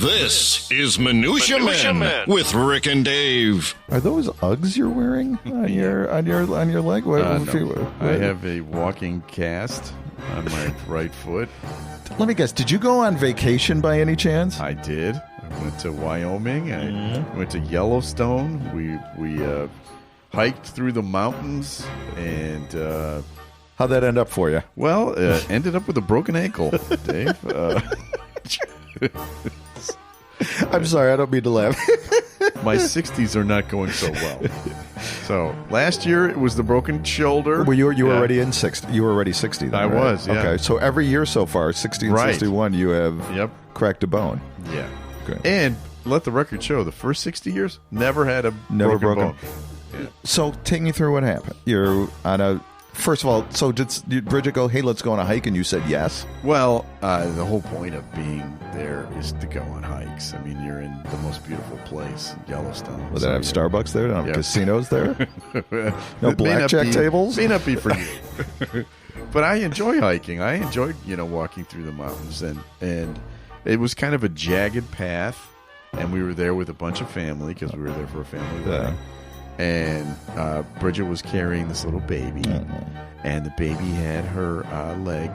This is Minutia Men with Rick and Dave. Are those Uggs you're wearing on your leg? No. I have a walking cast on my right foot. Let me guess. Did you go on vacation by any chance? I did. I went to Wyoming. I went to Yellowstone. We hiked through the mountains, and how'd that end up for you? Well, ended up with a broken ankle, Dave. I'm sorry, I don't mean to laugh. My 60s are not going so well. So last year it was the broken shoulder. Well, you were already in 60. You were already 60. Then, I right? was. Yeah. Okay, so every year so far, 60 and 61, you have cracked a bone. Yeah. Okay. And let the record show, the first 60 years never had a broken bone. Yeah. So take me through what happened. You're on a. First of all, so did Bridget go, hey, let's go on a hike, and you said yes? Well, the whole point of being there is to go on hikes. I mean, you're in the most beautiful place, Yellowstone. Well, they have Starbucks there? They have casinos there? No blackjack tables? May not be for you. But I enjoy hiking. I enjoyed, walking through the mountains. And it was kind of a jagged path. And we were there with a bunch of family because we were there for a family wedding. And Bridget was carrying this little baby, and the baby had her leg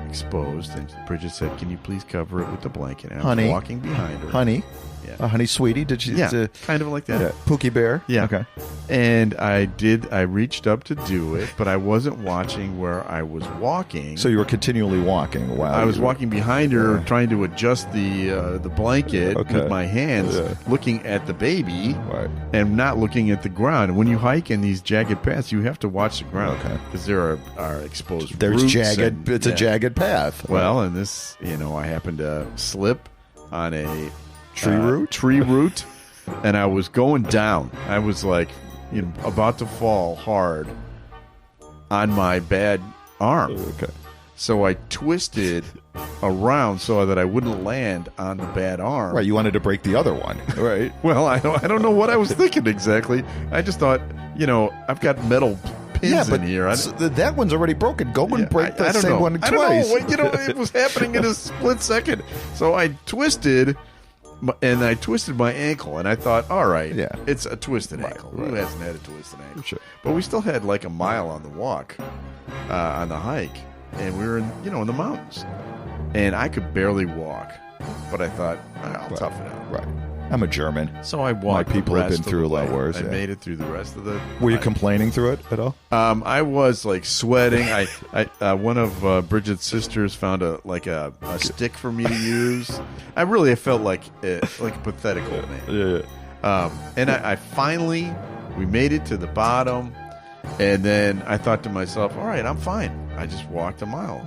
exposed. And Bridget said, "Can you please cover it with the blanket?" And I was walking behind her, honey, honey, sweetie. Did she? Yeah, kind of like that. Yeah. Pookie Bear. Yeah. Okay. And I did. I reached up to do it, but I wasn't watching where I was walking. So you were continually walking while I was walking behind her, trying to adjust the blanket with my hands, looking at the baby, and not looking at the ground. And when you hike in these jagged paths, you have to watch the ground because there are exposed. There's roots jagged. It's a jagged path. Well, and this, I happened to slip on a tree root, and I was going down. I was like, about to fall hard on my bad arm. Okay. So I twisted around so that I wouldn't land on the bad arm. Right, you wanted to break the other one, right? Well, I don't know what I was thinking exactly. I just thought, I've got metal pins in here. That one's already broken. Go and break the same one twice. I don't know. It was happening in a split second. So I twisted. And I twisted my ankle, and I thought, all right, it's a twisted ankle. Who hasn't had a twisted ankle? Sure. But we still had like a mile on the walk, on the hike, and we were in the mountains. And I could barely walk, but I thought, I'll tough it out. Right. I'm a German. So I walked. My people have been through a lot worse. I made it through the rest of the Were you complaining through it at all? I was like sweating. I one of Bridget's sisters found a stick for me to use. I felt like a pathetic old man. Yeah. And I finally, we made it to the bottom, and then I thought to myself, all right, I'm fine. I just walked a mile.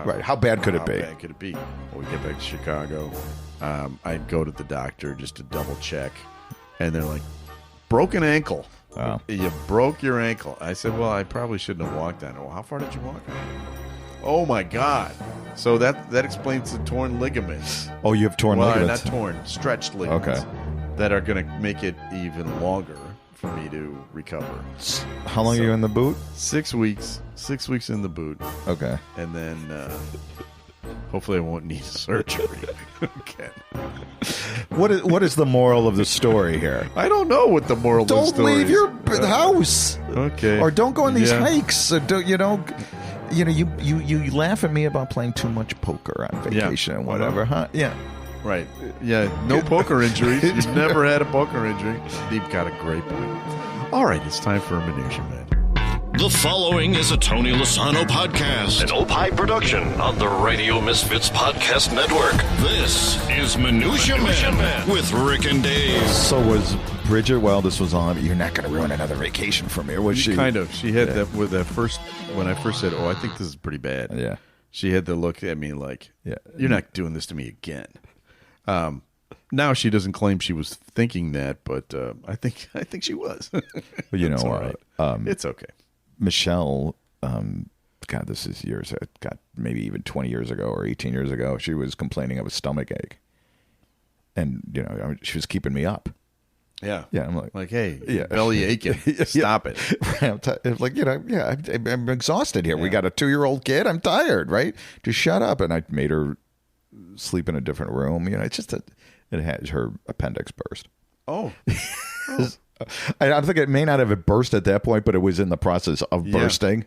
Right. How bad could it be? How bad could it be? Well, we get back to Chicago. I'd go to the doctor just to double check, and they're like, broken ankle. Wow. You broke your ankle. I said, well, I probably shouldn't have walked on it. Well, how far did you walk on it? Oh, my God. So that explains the torn ligaments. Oh, you have torn ligaments? Not torn, stretched ligaments. Okay. That are going to make it even longer for me to recover. How long are you in the boot? 6 weeks. 6 weeks in the boot. Okay. And then hopefully I won't need surgery again. What is the moral of the story here? I don't know what the moral of the story is. Don't leave your house. Okay. Or don't go on these hikes. Or don't, you laugh at me about playing too much poker on vacation and whatever, huh? Yeah. Right. Yeah, no poker injuries. You've never had a poker injury. You've got a great point. All right, it's time for a Minutia Man. The following is a Tony Lasano podcast, an Opie production on the Radio Misfits Podcast Network. This is Minutia Man with Rick and Dave. So was Bridget, while this was on, you're not going to ruin another vacation for me, or was she? Kind of. She had that with that first, when I first said, I think this is pretty bad. Yeah. She had the look at me like, you're not doing this to me again. Now she doesn't claim she was thinking that, but I think she was. Well, all right. It's okay. Michelle, God, this is years. God, maybe even 20 years ago or 18 years ago, she was complaining of a stomach ache, and she was keeping me up. Yeah, yeah. I'm like, hey, belly aching. Stop it. I'm exhausted here. Yeah. We got a 2-year-old kid. I'm tired. Right? Just shut up. And I made her sleep in a different room. It's just that it had her appendix burst. Oh. I don't think it may not have burst at that point, but it was in the process of bursting.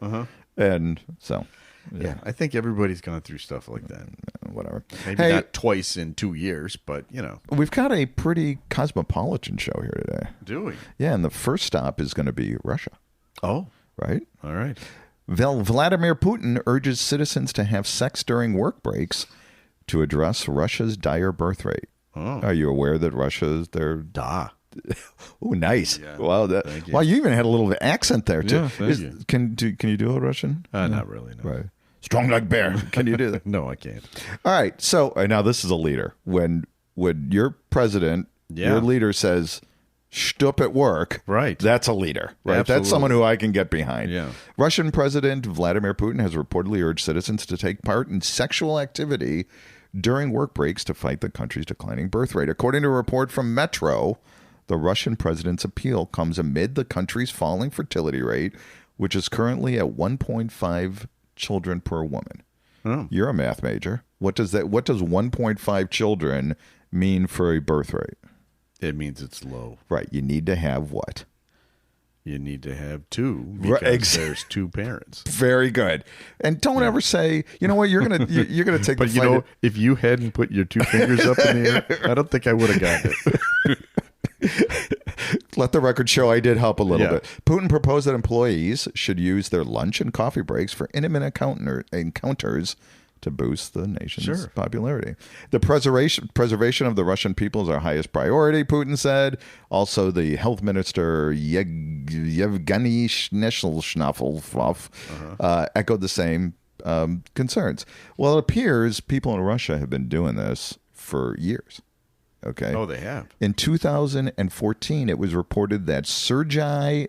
And so, yeah, I think everybody's gone through stuff like that. Whatever. Maybe not twice in 2 years, but, We've got a pretty cosmopolitan show here today. Do we? Yeah, and the first stop is going to be Russia. Oh. Right? All right. Vladimir Putin urges citizens to have sex during work breaks to address Russia's dire birth rate. Oh. Are you aware that Russia's Da. Oh, nice! Yeah. Wow, you even had a little accent there too. Yeah, thank you. Can you do a Russian? Not really. No. Right. Strong like bear. Can you do that? No, I can't. All right. So now this is a leader. When your president, your leader says, "Shtup at work," right? That's a leader, right? Absolutely. That's someone who I can get behind. Yeah. Russian President Vladimir Putin has reportedly urged citizens to take part in sexual activity during work breaks to fight the country's declining birth rate. According to a report from Metro, the Russian president's appeal comes amid the country's falling fertility rate, which is currently at 1.5 children per woman. Oh. You're a math major. What does 1.5 children mean for a birth rate? It means it's low. Right. You need to have what? You need to have 2 because there's 2 parents. Very good. And don't ever say, you know what, you're gonna take. But if you hadn't put your 2 fingers up in the air, I don't think I would have gotten it. Let the record show I did help a little bit. Putin proposed that employees should use their lunch and coffee breaks for intimate encounters to boost the nation's popularity. The preservation of the Russian people is our highest priority, Putin said. Also, the health minister Yevgeny Schneffelschnaffel echoed the same concerns. Well, it appears people in Russia have been doing this for years. Okay. Oh, they have. In 2014, it was reported that Sergei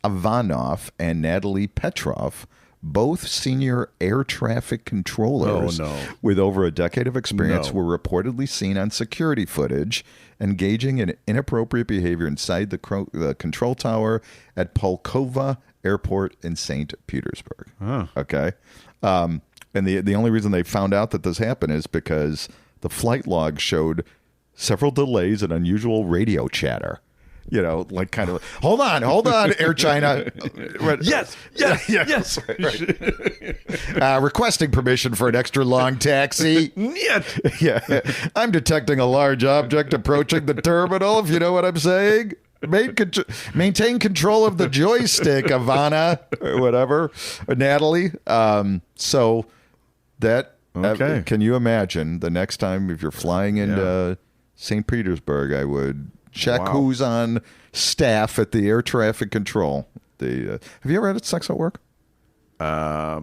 Ivanov and Natalie Petrov, both senior air traffic controllers with over a decade of experience, were reportedly seen on security footage engaging in inappropriate behavior inside the control tower at Pulkovo Airport in St. Petersburg. Okay. And the only reason they found out that this happened is because the flight log showed several delays and unusual radio chatter. Like kind of, hold on, Air China. Yes. Right. Requesting permission for an extra long taxi. Yeah. I'm detecting a large object approaching the terminal, if you know what I'm saying. Maintain control of the joystick, Ivana, or whatever, or Natalie. So that... Okay. Can you imagine the next time if you're flying into St. Petersburg, I would check who's on staff at the air traffic control. Have you ever had sex at work? I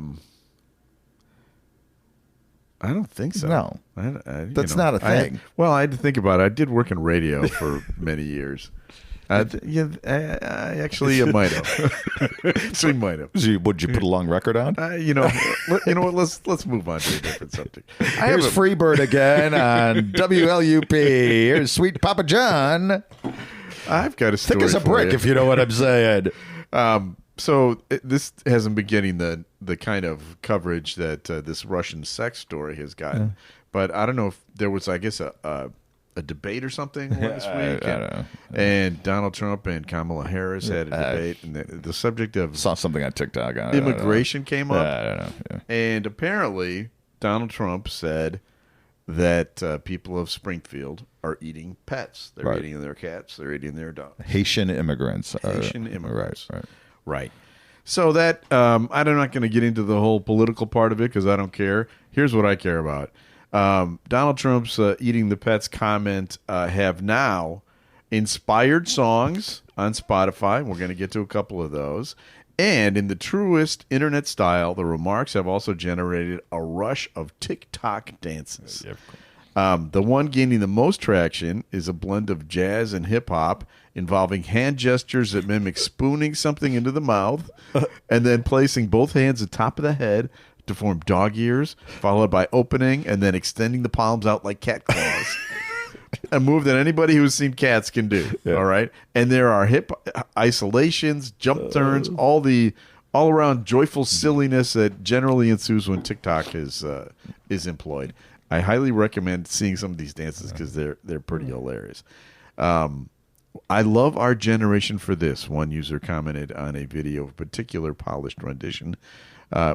don't think so. No. That's not a thing. I had to think about it. I did work in radio for many years. I actually might have. Might have. Would you put a long record on? You know what? Let's move on to a different subject. Here's Freebird again on WLUP. Here's Sweet Papa John. I've got a story. Thick as a brick, if you know what I'm saying. So this hasn't been getting the kind of coverage that this Russian sex story has gotten. But I don't know if there was, I guess, a debate or something last week. I don't know. And Donald Trump and Kamala Harris had a debate, and the subject of saw something on TikTok. Immigration came up. I don't know. Yeah. And apparently, Donald Trump said that people of Springfield are eating pets. They're eating their cats. They're eating their dogs. Haitian immigrants. Right. So that I'm not going to get into the whole political part of it because I don't care. Here's what I care about. Donald Trump's eating the pets comment have now inspired songs on Spotify. We're going to get to a couple of those. And in the truest internet style, the remarks have also generated a rush of TikTok dances. The one gaining the most traction is a blend of jazz and hip-hop involving hand gestures that mimic spooning something into the mouth and then placing both hands atop of the head to form dog ears, followed by opening and then extending the palms out like cat claws. A move that anybody who's seen cats can do. All right. And there are hip isolations, jump turns, all around joyful silliness that generally ensues when TikTok is employed. I highly recommend seeing some of these dances because they're pretty hilarious. I love our generation for this. One user commented on a video of a particular polished rendition,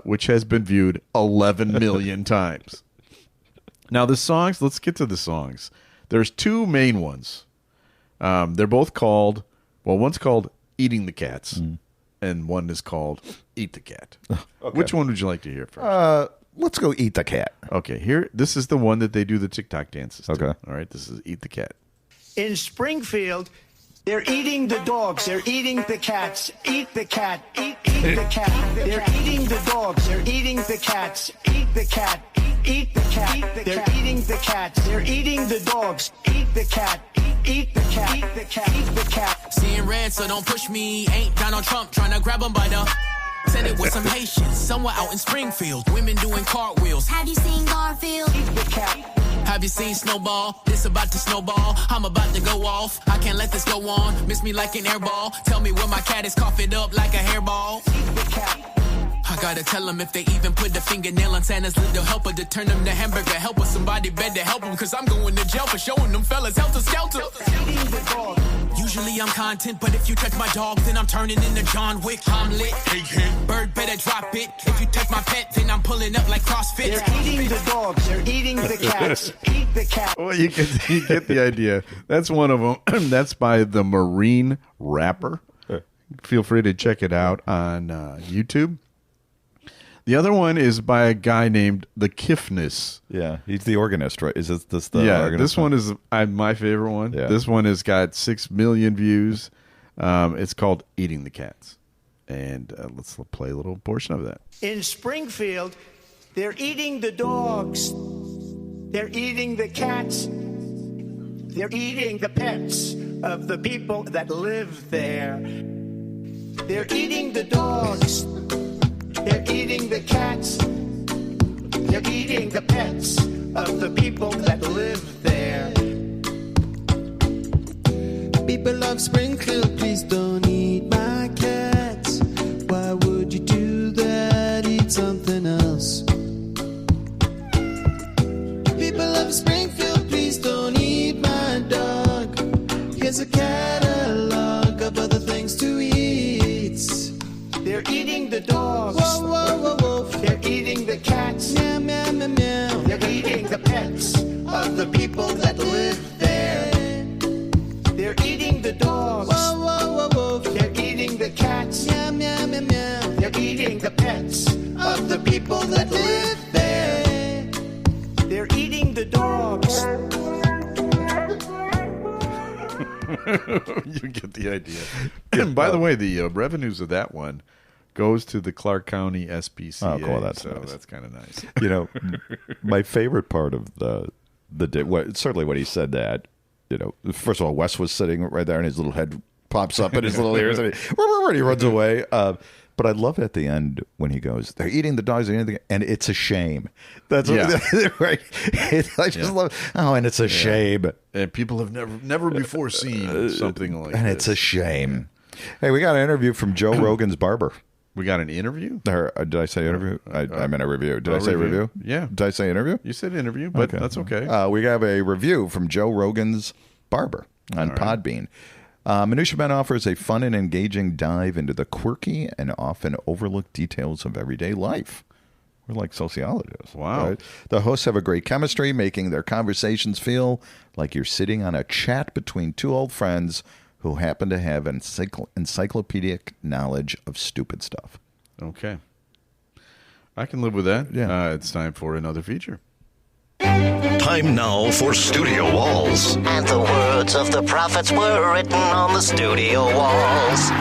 which has been viewed 11 million times. Now, the songs, let's get to the songs. There's two main ones. They're both called, one's called Eating the Cats, and one is called Eat the Cat. Okay. Which one would you like to hear first? Let's go Eat the Cat. Okay, this is the one that they do the TikTok dances to. Okay. All right, this is Eat the Cat. In Springfield, they're eating the dogs. They're eating the cats. Eat the cat. Eat the cat. They're eating the dogs. They're eating the cats. Eat the cat. Eat the cat. They're eating the cats. They're eating the dogs. Eat the cat. Eat the cat. Eat the cat. Eat the cat. Seeing red, so don't push me. Ain't Donald Trump trying to grab him by the... Said it with some Haitians, somewhere out in Springfield. Women doing cartwheels. Have you seen Garfield? Eat the cat. Have you seen Snowball? This about to snowball. I'm about to go off. I can't let this go on. Miss me like an airball. Tell me where my cat is, cough it up like a hairball. Eat the cat. I gotta tell them if they even put the fingernail on Santa's little helper to turn them to hamburger helper. Somebody better help them, cause I'm going to jail for showing them fellas helter-skelter. Eating the dog. Usually I'm content, but if you touch my dog, then I'm turning into John Wick. I'm lit. Bird better drop it. If you touch my pet, then I'm pulling up like CrossFit. They're eating the dogs. They're eating the cats. Eat the cat. Well, you get the idea. That's one of them. That's by the Marine Rapper. Feel free to check it out on YouTube. The other one is by a guy named The Kiffness. Yeah, he's the organist, right? Is this the organist? This one is my favorite one. Yeah. This one has got 6 million views. It's called Eating the Cats. And let's play a little portion of that. In Springfield, they're eating the dogs. They're eating the cats. They're eating the pets of the people that live there. They're eating the dogs. They're eating the cats. They're eating the pets of the people that live there. People of Springfield, please don't eat my cats. Why would you do that? Eat something else. People of Springfield, please don't eat my dog. Here's a catalog of other things to eat. They're eating the dogs. Whoa, whoa, whoa, whoa. They're eating the cats. Meow, meow, meow, meow. They're eating the pets of the people that live there. They're eating the dogs. Whoa, whoa, whoa, whoa. They're eating the cats. Meow, meow, meow, meow. They're eating the pets of the people that live there. They're eating the dogs. You get the idea. And by the way, the revenues of that one goes to the Clark County SPCA. Oh, cool. That's nice. Nice. That's kind of nice. You know, my favorite part of certainly when he said that, you know, first of all, Wes was sitting right there and his little head pops up in his little ears and he runs away. But I love it at the end when he goes, they're eating the dogs and it's a shame. That's right. I just love it. Oh, and it's a shame. And people have never before seen something like and this. It's a shame. Hey, we got an interview from Joe Rogan's barber. We got an interview? Did I say interview? I meant a review. Did I say review? Yeah. Did I say interview? You said interview, but that's okay. We have a review from Joe Rogan's barber on Podbean. Minutia Men offers a fun and engaging dive into the quirky and often overlooked details of everyday life. We're like sociologists. Wow. Right? The hosts have a great chemistry, making their conversations feel like you're sitting on a chat between two old friends who happen to have encyclopedic knowledge of stupid stuff. Okay. I can live with that. Yeah. It's time for another feature. Time now for Studio Walls. And the words of the prophets were written on the studio walls.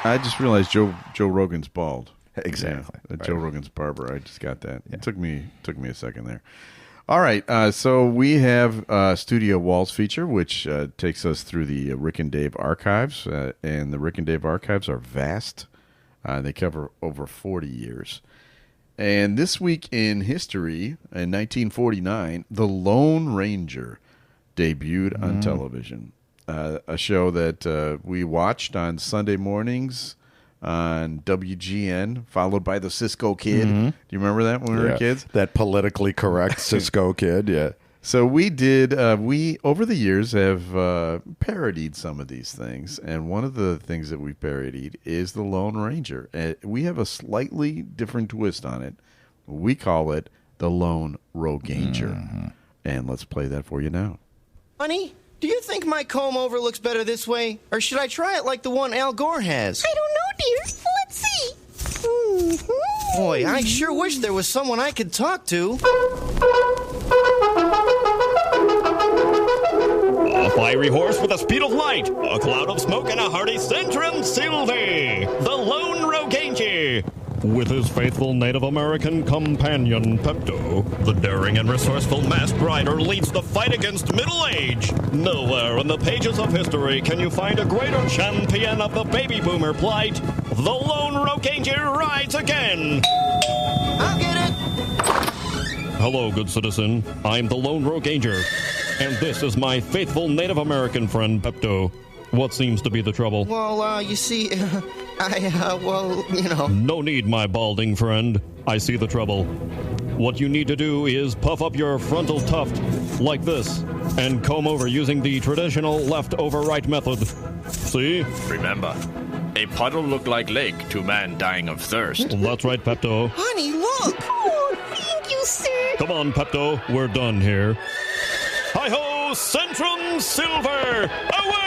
I just realized Joe Rogan's bald. Exactly. Yeah, Joe Rogan's barber. I just got that. Yeah. It took me a second there. All right. So we have Studio Walls feature, which takes us through the Rick and Dave archives. And the Rick and Dave archives are vast. They cover over 40 years. And this week in history, in 1949, The Lone Ranger debuted on television. A show that we watched on Sunday mornings on WGN, followed by the Cisco Kid. Do you remember that when we were kids? That politically correct Cisco Kid, yeah. So we did, we over the years have parodied some of these things. And one of the things that we parodied is the Lone Ranger. We have a slightly different twist on it. We call it the Lone Roganger. And let's play that for you now. Honey, do you think my comb over looks better this way? Or should I try it like the one Al Gore has? I don't know, dear. Let's see. Mm-hmm. Boy, I sure wish there was someone I could talk to. A fiery horse with a speed of light, a cloud of smoke, and a hearty Centrum Silver, the Lone Roganger. With his faithful Native American companion, Pepto, the daring and resourceful masked rider leads the fight against middle age. Nowhere in the pages of history can you find a greater champion of the baby boomer plight. The Lone Roganger rides again. I'll get it. Hello, good citizen. I'm the Lone Roganger, and this is my faithful Native American friend, Pepto. What seems to be the trouble? Well, you see, No need, my balding friend. I see the trouble. What you need to do is puff up your frontal tuft like this and comb over using the traditional left-over-right method. See? Remember, a puddle look like lake to man dying of thirst. That's right, Pepto. Honey, look! Oh, thank you, sir. Come on, Pepto. We're done here. Hi-ho, Centrum Silver! Away!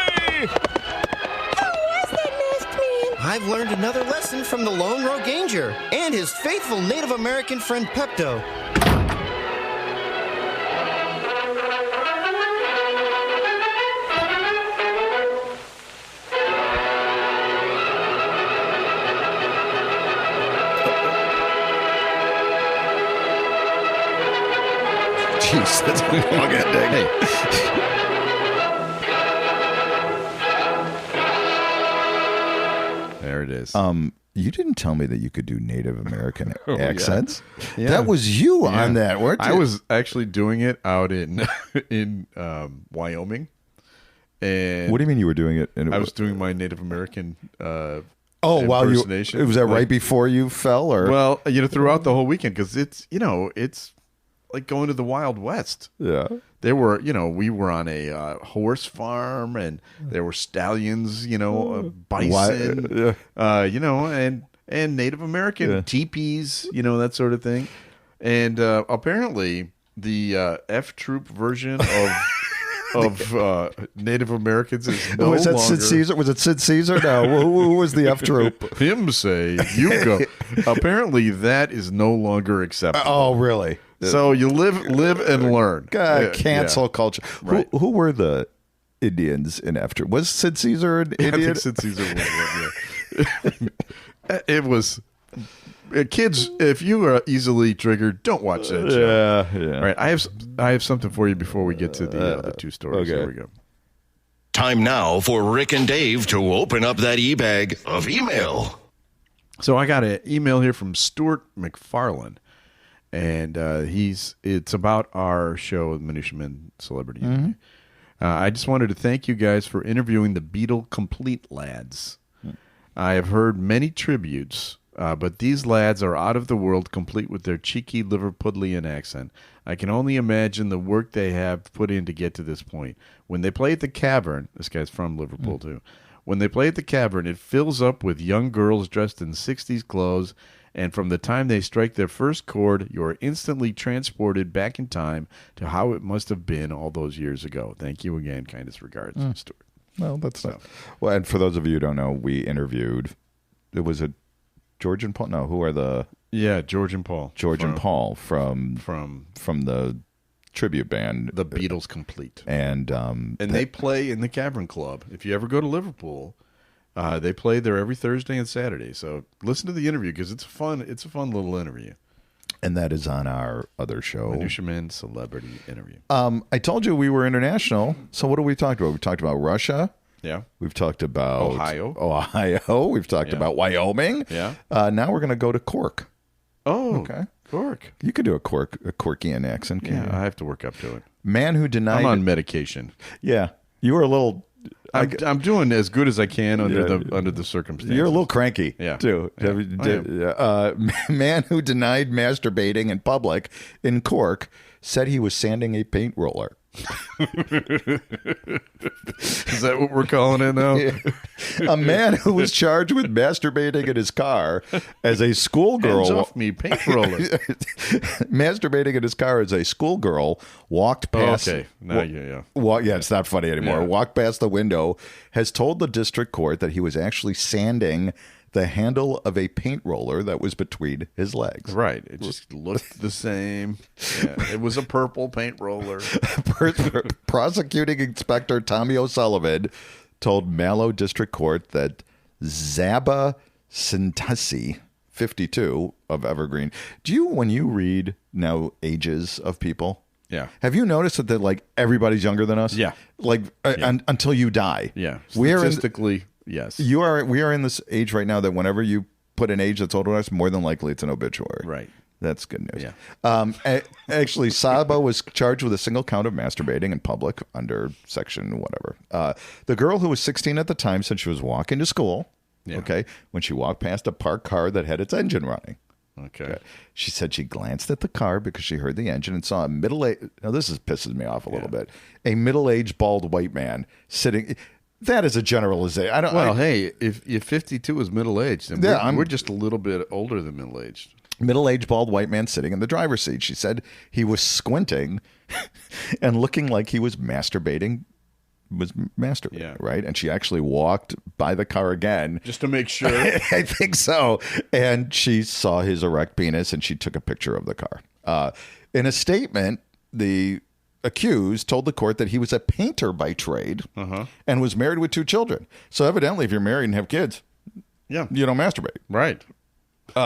I've learned another lesson from the Lone Roganger and his faithful Native American friend Pepto. Jeez, that's a long ending. Hey. There it is. You didn't tell me that you could do Native American accents. Yeah. That was you on that, weren't you? I was actually doing it out in Wyoming. And what do you mean you were doing it? I was doing my Native American while you impersonation. Was that right before you fell, or well, throughout the whole weekend, because it's like going to the Wild West. Yeah. There were, we were on a horse farm, and there were stallions, bison, and Native American teepees, that sort of thing. And apparently, the F Troop version of Native Americans is no was that longer. Sid Caesar? Was it Sid Caesar? No, who was the F Troop? Him say you go. Apparently, that is no longer acceptable. Oh, really? So you live and learn. God, cancel culture. Right. Who were the Indians in after? Was Sid Caesar an Indian? I think Sid Caesar was one. Yeah. It was. Kids, if you are easily triggered, don't watch that show. Yeah. All right, I have something for you before we get to the two stories. Okay. Here we go. Time now for Rick and Dave to open up that e-bag of email. So I got an email here from Stuart McFarlane. And it's about our show, Minutia Men Celebrity. Mm-hmm. I just wanted to thank you guys for interviewing the Beatle Complete lads. I have heard many tributes, but these lads are out of the world, complete with their cheeky Liverpudlian accent. I can only imagine the work they have put in to get to this point. When they play at the Cavern, this guy's from Liverpool too. When they play at the Cavern, it fills up with young girls dressed in 60s clothes. And from the time they strike their first chord, you are instantly transported back in time to how it must have been all those years ago. Thank you again. Kindest regards, Stuart. Well, that's not. Well, and for those of you who don't know, we interviewed. It was a George and Paul. No, who are the? Yeah, George and Paul. And Paul from the tribute band, the Beatles Complete, and they play in the Cavern Club. If you ever go to Liverpool. They play there every Thursday and Saturday. So listen to the interview because it's a fun little interview. And that is on our other show, Minutia Men Celebrity Interview. I told you we were international. So what have we talked about? We talked about Russia. Yeah. We've talked about Ohio. We've talked about Wyoming. Yeah. Now we're going to go to Cork. Oh, okay. Cork. You could do a Corkian accent. Yeah, I have to work up to it. Man who denied. I'm on medication. Yeah, you were a little. I'm doing as good as I can under the circumstances. You're a little cranky, too. Yeah. Man who denied masturbating in public in Cork said he was sanding a paint roller. Is that what we're calling it now? A man who was charged with masturbating in his car as a schoolgirl. Hands off me, paint roller. Masturbating in his car as a schoolgirl walked past. Okay, now it's not funny anymore. Yeah. Walked past the window, has told the district court that he was actually sanding the handle of a paint roller that was between his legs. Right. It just looked the same. Yeah, it was a purple paint roller. Prosecuting Inspector Tommy O'Sullivan told Mallow District Court that Zaba Sintasi, 52, of Evergreen. When you read now ages of people, have you noticed that they're like everybody's younger than us? Yeah. Until you die. Yeah. Statistically, yes. We are in this age right now that whenever you put an age that's older than us, more than likely it's an obituary. Right. That's good news. Yeah. Actually, Saba was charged with a single count of masturbating in public under section whatever. The girl, who was 16 at the time, said she was walking to school. Yeah. Okay, when she walked past a parked car that had its engine running. Okay. She said she glanced at the car because she heard the engine and saw a middle-aged. Now this pisses me off a little bit. A middle-aged bald white man sitting. That is a generalization. Hey, if 52 is middle-aged, then we're just a little bit older than middle-aged. Middle-aged bald white man sitting in the driver's seat. She said he was squinting and looking like he was masturbating. Right? And she actually walked by the car again. Just to make sure. I think so. And she saw his erect penis and she took a picture of the car. In a statement, the accused told the court that he was a painter by trade and was married with 2 children. So evidently, if you're married and have kids, you don't masturbate. Right.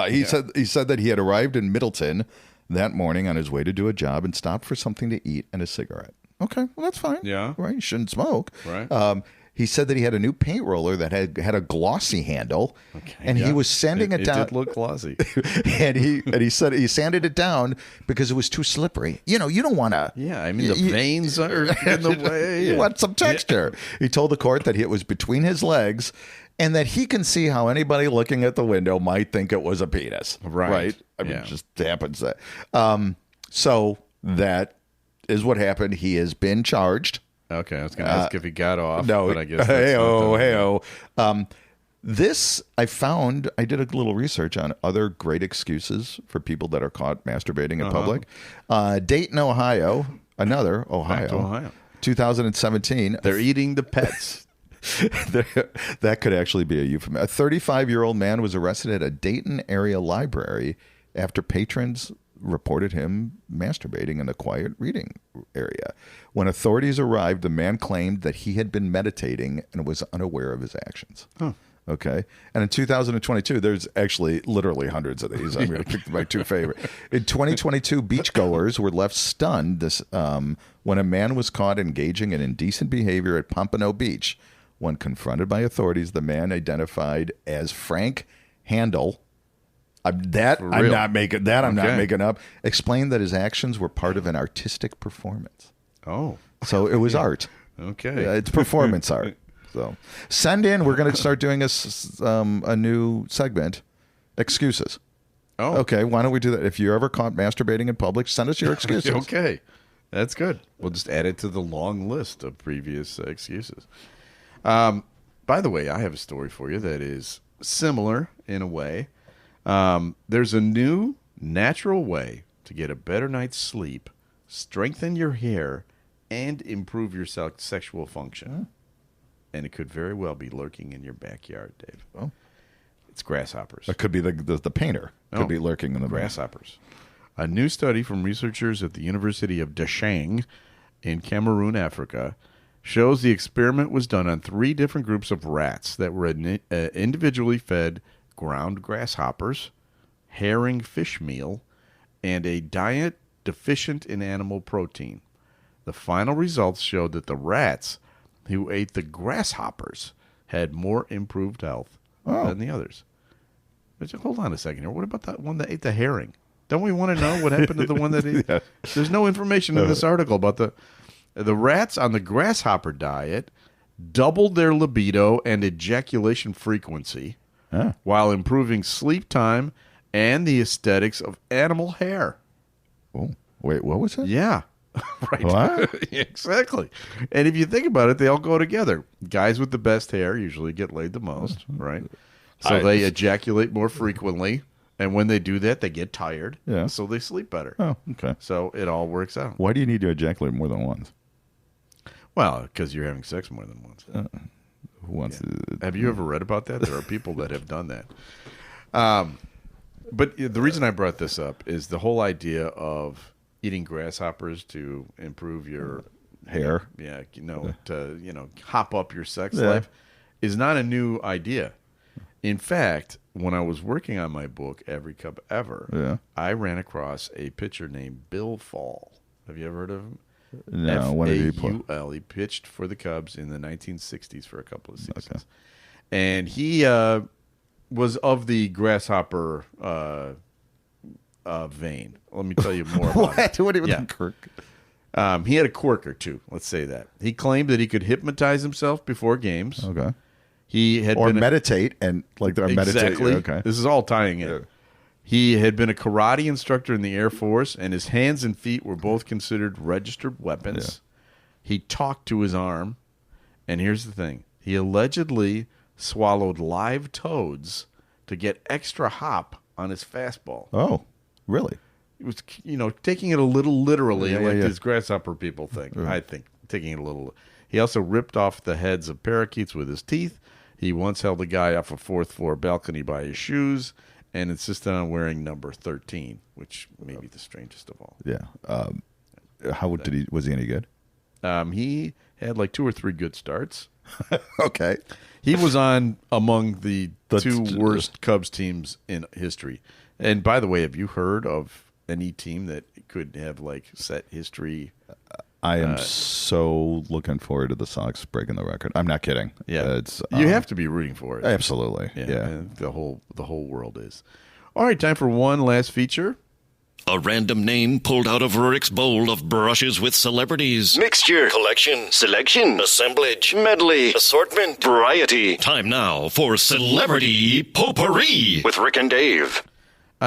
He said that he had arrived in Middleton that morning on his way to do a job and stopped for something to eat and a cigarette. Okay, well, that's fine. Yeah. Right, you shouldn't smoke. Right. He said that he had a new paint roller that had a glossy handle, and he was sanding it down. It did look glossy. and he said he sanded it down because it was too slippery. You don't want to. Yeah, I mean, the veins are in the way. You want some texture. Yeah. He told the court that it was between his legs and that he can see how anybody looking at the window might think it was a penis. Right? I mean, it just happens that. So that is what happened. He has been charged. Okay, I was going to ask if he got off. No, but I guess this I found. I did a little research on other great excuses for people that are caught masturbating in public. Dayton, Ohio, another Ohio, 2017. They're eating the pets. That could actually be a euphemism. A 35-year-old man was arrested at a Dayton area library after patrons reported him masturbating in the quiet reading area. When authorities arrived, the man claimed that he had been meditating and was unaware of his actions. Okay. And in 2022, there's actually literally hundreds of these. I'm going to pick my 2 favorite. In 2022, beachgoers were left stunned when a man was caught engaging in indecent behavior at Pompano Beach. When confronted by authorities, the man, identified as Frank Handel, I'm not making up, explained that his actions were part of an artistic performance. Oh. So it was art. Okay. It's performance art. So send in. We're going to start doing a new segment, excuses. Oh. Okay. Why don't we do that? If you're ever caught masturbating in public, send us your excuses. Okay. That's good. We'll just add it to the long list of previous excuses. By the way, I have a story for you that is similar in a way. There's a new natural way to get a better night's sleep, strengthen your hair, and improve your sexual function. And it could very well be lurking in your backyard, Dave. Oh. It's grasshoppers. It could be the painter. Could be lurking in the grasshoppers. A new study from researchers at the University of Dashang in Cameroon, Africa, shows the experiment was done on 3 different groups of rats that were individually fed ground grasshoppers, herring fish meal, and a diet deficient in animal protein. The final results showed that the rats who ate the grasshoppers had more improved health than the others. But hold on a second here. What about that one that ate the herring? Don't we want to know what happened to the one that ate? There's no information in this article about the rats on the grasshopper diet doubled their libido and ejaculation frequency while improving sleep time and the aesthetics of animal hair. Oh, wait, what was it? Yeah. Right. What? Exactly. And if you think about it, they all go together. Guys with the best hair usually get laid the most, right? So they ejaculate more frequently, and when they do that, they get tired. Yeah. So they sleep better. Oh, okay. So it all works out. Why do you need to ejaculate more than once? Well, because you're having sex more than once. Have you ever read about that? There are people that have done that. But the reason I brought this up is the whole idea of eating grasshoppers to improve your hair. To hop up your sex life is not a new idea. In fact, when I was working on my book, Every Cub Ever, I ran across a pitcher named Bill Fall. Have you ever heard of him? No. When did he play? F-A-U-L. He pitched for the Cubs in the 1960s for a couple of seasons. Okay. And he was of the grasshopper vein. Let me tell you more about it. What do you mean, Kirk? He had a quirk or two. Let's say that. He claimed that he could hypnotize himself before games. Okay. He had meditate and meditate. Exactly. Okay. This is all tying in. Yeah. He had been a karate instructor in the Air Force, and his hands and feet were both considered registered weapons. Yeah. He talked to his arm, and here's the thing. He allegedly swallowed live toads to get extra hop on his fastball. Oh, really? He was, taking it a little literally, these grasshopper people think. I think taking it a little. He also ripped off the heads of parakeets with his teeth. He once held a guy off a fourth-floor balcony by his shoes and insisted on wearing number 13, which may be the strangest of all. Yeah. Was he any good? He had 2 or 3 good starts. Okay. He was on among the 2 worst Cubs teams in history. And by the way, have you heard of any team that could have set history? I am so looking forward to the Sox breaking the record. I'm not kidding. Yeah, you have to be rooting for it. Absolutely. Yeah. And the whole world is. All right, time for one last feature. A random name pulled out of Rurik's bowl of brushes with celebrities. Mixture, collection, selection, assemblage, medley, assortment, variety. Time now for Celebrity Potpourri with Rick and Dave.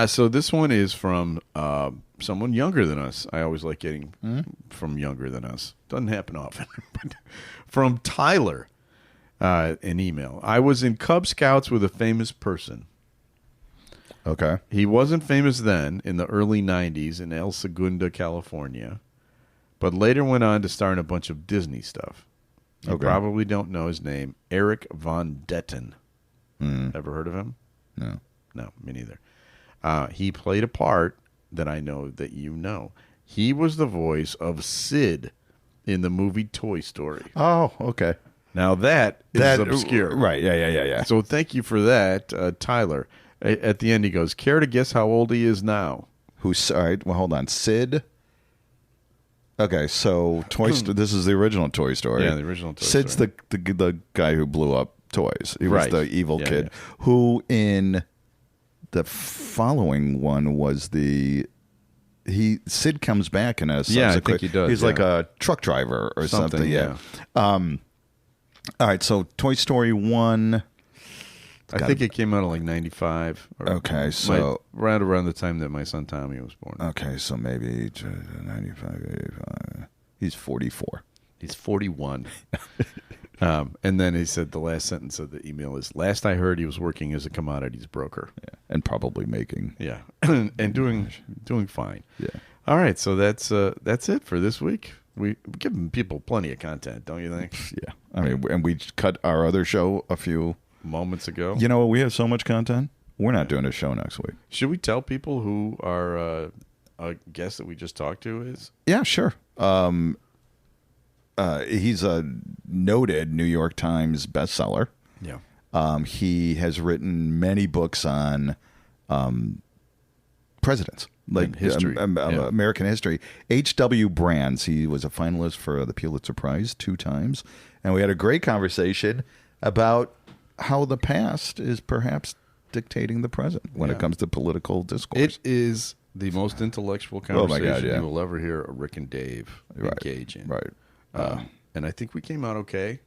So this one is from someone younger than us. I always like getting from younger than us. Doesn't happen often. But from Tyler, an email. I was in Cub Scouts with a famous person. Okay. He wasn't famous then in the early 90s in El Segundo, California, but later went on to star in a bunch of Disney stuff. You probably don't know his name. Eric Von Detten. Ever heard of him? No. No, me neither. He played a part that I know that you know. He was the voice of Sid in the movie Toy Story. Oh, okay. Now that is obscure. Right, yeah. So thank you for that, Tyler. At the end he goes, care to guess how old he is now? All right, well, hold on. Sid. Okay, so this is the original Toy Story. Yeah, the original Toy Story. Sid's the guy who blew up toys. He was the evil kid who in the following one was Sid comes back in a subsequent. Yeah, I think he does. He's like a truck driver or something. Yeah. All right, so Toy Story 1. I think it came out in 95. Okay, so right around the time that my son Tommy was born. Okay, so maybe 95, 85. He's 44. He's 41. And then he said the last sentence of the email is, last I heard he was working as a commodities broker. Yeah, and probably making. Yeah, and doing fine. Yeah. All right, so that's it for this week. We give people plenty of content, don't you think? Yeah. I mean, and we cut our other show a few moments ago. You know what? We have so much content. We're not doing a show next week. Should we tell people who our guest that we just talked to is? Yeah, sure. He's a noted New York Times bestseller. Yeah. He has written many books on presidents, like history, American history. H.W. Brands. He was a finalist for the Pulitzer Prize 2 times, and we had a great conversation about how the past is perhaps dictating the present when it comes to political discourse. It is the most intellectual conversation you will ever hear Rick and Dave engage in. Right. And I think we came out okay.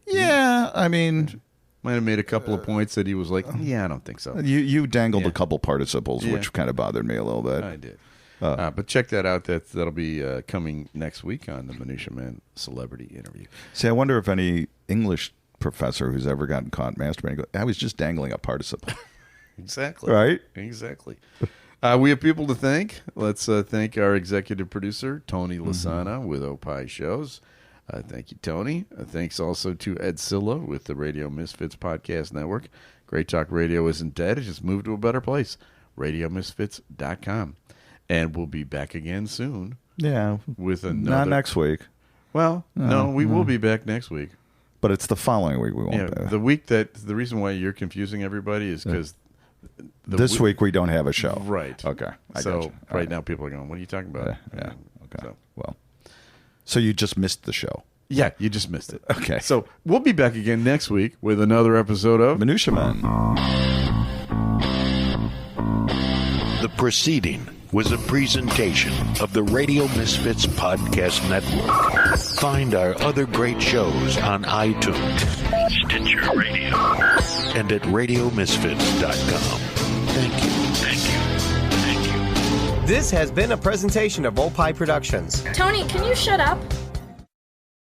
Yeah, I mean... Might have made a couple of points that he was like, yeah, I don't think so. You dangled a couple participles, which kind of bothered me a little bit. I did. But check that out. That'll be coming next week on the Minutia Man Celebrity Interview. See, I wonder if any English professor who's ever gotten caught masturbating, I was just dangling a participle. Exactly. Right? Exactly. We have people to thank. Let's thank our executive producer, Tony Lasana, with Opie Shows. Thank you, Tony. Thanks also to Ed Silla with the Radio Misfits Podcast Network. Great Talk Radio isn't dead. It just moved to a better place. RadioMisfits.com. And we'll be back again soon. Yeah. With another... Not next week. Well, no, we will be back next week. But it's the following week we won't be. The week the reason why you're confusing everybody is because... This week we don't have a show. Right. Okay. So right now people are going, what are you talking about? Yeah. Okay. So you just missed the show. Yeah, you just missed it. Okay. So we'll be back again next week with another episode of Minutia Man. The preceding was a presentation of the Radio Misfits Podcast Network. Find our other great shows on iTunes, Stitcher Radio, and at RadioMisfits.com. Thank you. Thank you. Thank you. This has been a presentation of Opie Productions. Tony, can you shut up?